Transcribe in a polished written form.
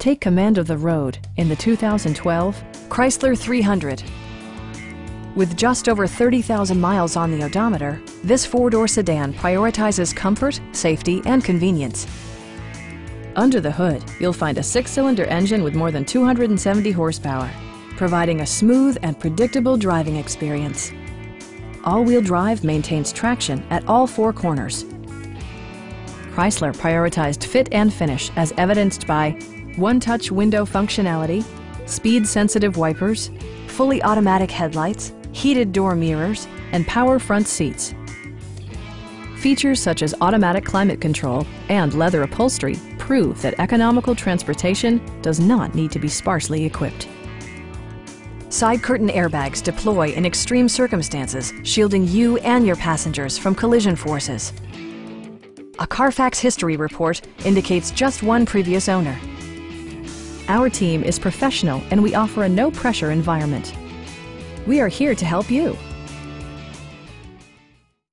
Take command of the road in the 2012 Chrysler 300. With just over 30,000 miles on the odometer, this four-door sedan prioritizes comfort, safety, and convenience. Under the hood, you'll find a six-cylinder engine with more than 270 horsepower, providing a smooth and predictable driving experience. All-wheel drive maintains traction at all four corners. Chrysler prioritized fit and finish as evidenced by one-touch window functionality, speed-sensitive wipers, fully automatic headlights, heated door mirrors, and power front seats. Features such as automatic climate control and leather upholstery prove that economical transportation does not need to be sparsely equipped. Side curtain airbags deploy in extreme circumstances, shielding you and your passengers from collision forces. A Carfax history report indicates just one previous owner. Our team is professional and we offer a no-pressure environment. We are here to help you.